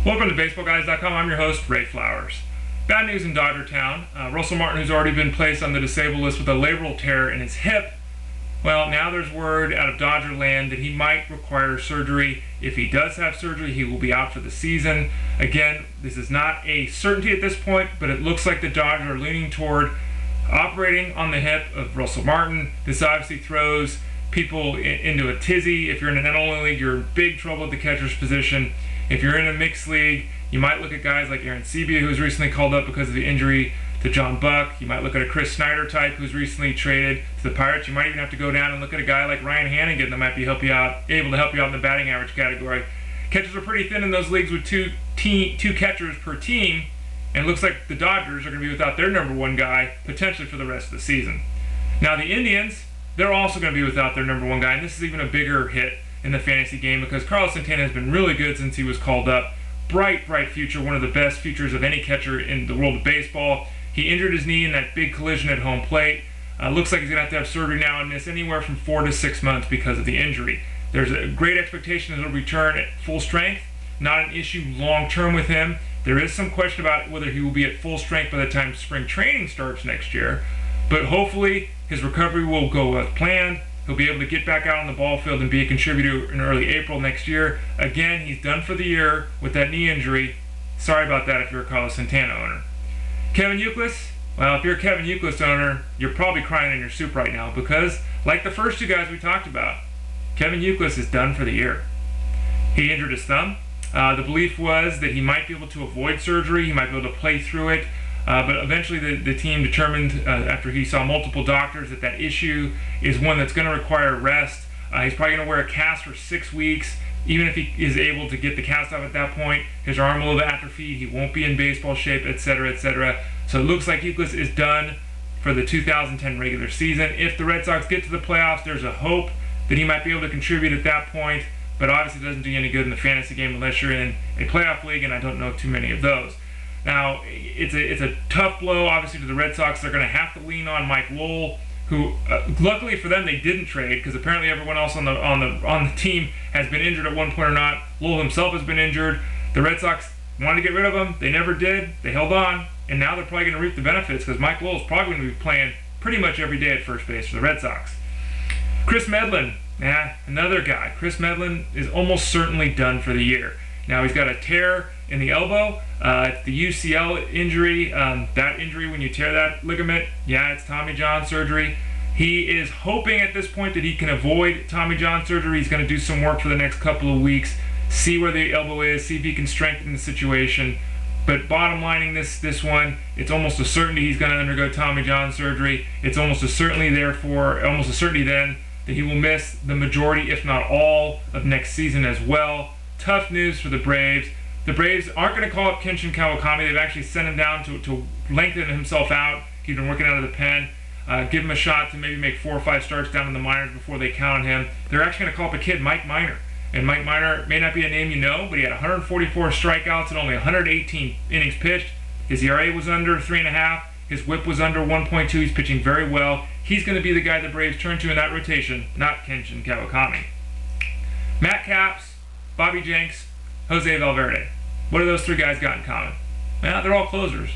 Welcome to BaseballGuys.com. I'm your host, Ray Flowers. Bad news in Dodger Town. Russell Martin, who's already been placed on the disabled list with a labral tear in his hip, well, now there's word out of Dodger land that he might require surgery. If he does have surgery, he will be out for the season. Again, this is not a certainty at this point, but it looks like the Dodgers are leaning toward operating on the hip of Russell Martin. This obviously throws people into a tizzy. If you're in an NL league, you're in big trouble at the catcher's position. If you're in a mixed league, you might look at guys like Aaron Sebia, who was recently called up because of the injury to John Buck. You might look at a Chris Snyder type who's recently traded to the Pirates. You might even have to go down and look at a guy like Ryan Hannigan that might be able to help you out in the batting average category. Catchers are pretty thin in those leagues with two catchers per team, and it looks like the Dodgers are going to be without their number one guy potentially for the rest of the season. Now the Indians, they're also going to be without their number one guy, and this is even a bigger hit in the fantasy game because Carlos Santana has been really good since he was called up. Bright future, one of the best futures of any catcher in the world of baseball. He injured his knee in that big collision at home plate. Looks like he's going to have surgery now and miss anywhere from 4 to 6 months because of the injury. There's a great expectation that he'll return at full strength. Not an issue long term with him. There is some question about whether he will be at full strength by the time spring training starts next year. But hopefully his recovery will go as planned. He'll be able to get back out on the ball field and be a contributor in early April next year. Again, he's done for the year with that knee injury. Sorry about that if you're a Carlos Santana owner. Kevin Youkilis, well, if you're a Kevin Youkilis owner, you're probably crying in your soup right now because, like the first two guys we talked about, Kevin Youkilis is done for the year. He injured his thumb. The belief was that he might be able to avoid surgery, he might be able to play through it, but eventually the team determined, after he saw multiple doctors, that that issue is one that's going to require rest. He's probably going to wear a cast for 6 weeks. Even if he is able to get the cast off at that point, his arm will have atrophied, he won't be in baseball shape, etc., etc. So it looks like Youkilis is done for the 2010 regular season. If the Red Sox get to the playoffs, there's a hope that he might be able to contribute at that point, but obviously it doesn't do you any good in the fantasy game unless you're in a playoff league, and I don't know too many of those. Now, it's a tough blow, obviously, to the Red Sox. They're going to have to lean on Mike Lowell, who, luckily for them, they didn't trade because apparently everyone else on the team has been injured at one point or not. Lowell himself has been injured. The Red Sox wanted to get rid of him. They never did. They held on, and now they're probably going to reap the benefits because Mike Lowell is probably going to be playing pretty much every day at first base for the Red Sox. Kris Medlen, another guy. Kris Medlen is almost certainly done for the year. Now he's got a tear in the elbow. It's the UCL injury. That injury, when you tear that ligament, it's Tommy John surgery. He is hoping at this point that he can avoid Tommy John surgery. He's going to do some work for the next couple of weeks, see where the elbow is, see if he can strengthen the situation. But bottom lining this one, it's almost a certainty he's going to undergo Tommy John surgery. It's almost a certainty then that he will miss the majority, if not all, of next season as well. Tough news for the Braves. The Braves aren't going to call up Kenshin Kawakami. They've actually sent him down to lengthen himself out. He's been working out of the pen. Give him a shot to maybe make 4 or 5 starts down in the minors before they count on him. They're actually going to call up a kid, Mike Minor. And Mike Minor may not be a name you know, but he had 144 strikeouts and only 118 innings pitched. His ERA was under 3.5. His whip was under 1.2. He's pitching very well. He's going to be the guy the Braves turn to in that rotation, not Kenshin Kawakami. Matt Capps, Bobby Jenks, Jose Valverde. What do those 3 guys got in common? Well, they're all closers.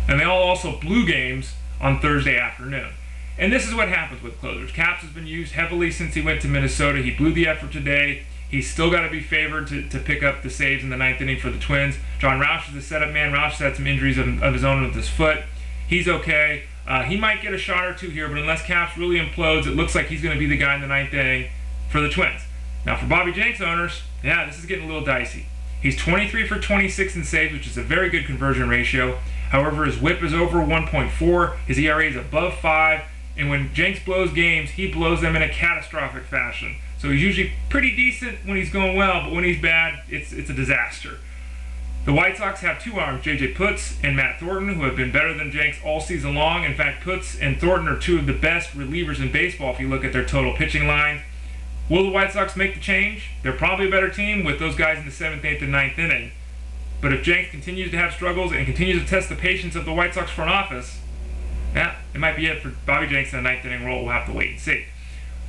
And they all also blew games on Thursday afternoon. And this is what happens with closers. Capps has been used heavily since he went to Minnesota. He blew the effort today. He's still got to be favored to pick up the saves in the 9th inning for the Twins. John Roush is the setup man. Roush has had some injuries of his own with his foot. He's okay. He might get a shot or two here, but unless Capps really implodes, it looks like he's going to be the guy in the 9th inning for the Twins. Now for Bobby Jenks owners, this is getting a little dicey. He's 23 for 26 in saves, which is a very good conversion ratio. However, his whip is over 1.4, his ERA is above 5, and when Jenks blows games, he blows them in a catastrophic fashion. So he's usually pretty decent when he's going well, but when he's bad, it's a disaster. The White Sox have 2 arms, J.J. Putz and Matt Thornton, who have been better than Jenks all season long. In fact, Putz and Thornton are 2 of the best relievers in baseball if you look at their total pitching line. Will the White Sox make the change? They're probably a better team with those guys in the 7th, 8th, and 9th inning. But if Jenks continues to have struggles and continues to test the patience of the White Sox front office, it might be it for Bobby Jenks in the 9th inning role. We'll have to wait and see.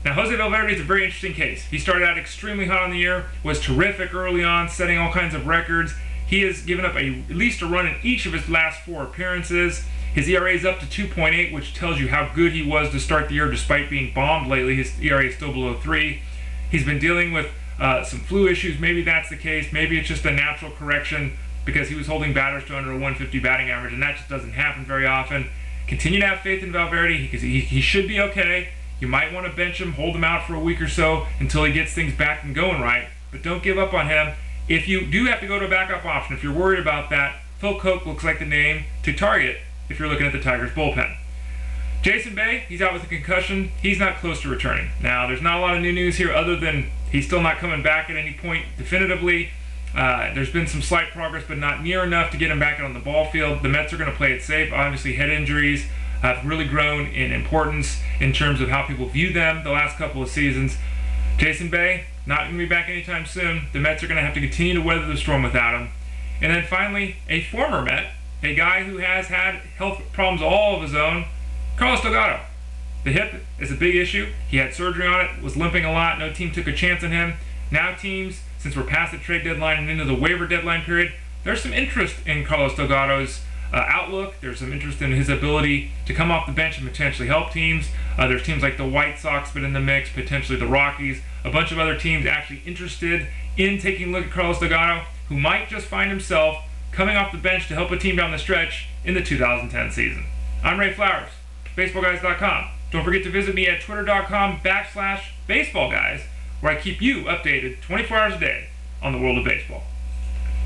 Now, Jose Valverde is a very interesting case. He started out extremely hot on the year, was terrific early on, setting all kinds of records. He has given up at least a run in each of his last 4 appearances. His ERA is up to 2.8, which tells you how good he was to start the year despite being bombed lately. His ERA is still below 3. He's been dealing with some flu issues. Maybe that's the case. Maybe it's just a natural correction because he was holding batters to under a 150 batting average, and that just doesn't happen very often. Continue to have faith in Valverde because he should be okay. You might want to bench him, hold him out for a week or so until he gets things back and going right, but don't give up on him. If you do have to go to a backup option, if you're worried about that, Phil Koch looks like the name to target if you're looking at the Tigers bullpen. Jason Bay, he's out with a concussion. He's not close to returning. Now, there's not a lot of new news here other than he's still not coming back at any point definitively. There's been some slight progress, but not near enough to get him back on the ball field. The Mets are going to play it safe. Obviously, head injuries have really grown in importance in terms of how people view them the last couple of seasons. Jason Bay, not going to be back anytime soon. The Mets are going to have to continue to weather the storm without him. And then finally, a former Met, a guy who has had health problems all of his own, Carlos Delgado. The hip is a big issue. He had surgery on it, was limping a lot. No team took a chance on him. Now teams, since we're past the trade deadline and into the waiver deadline period, there's some interest in Carlos Delgado's outlook. There's some interest in his ability to come off the bench and potentially help teams. There's teams like the White Sox been in the mix, potentially the Rockies, a bunch of other teams actually interested in taking a look at Carlos Delgado, who might just find himself coming off the bench to help a team down the stretch in the 2010 season. I'm Ray Flowers, BaseballGuys.com. Don't forget to visit me at twitter.com/BaseballGuys, where I keep you updated 24 hours a day on the world of baseball.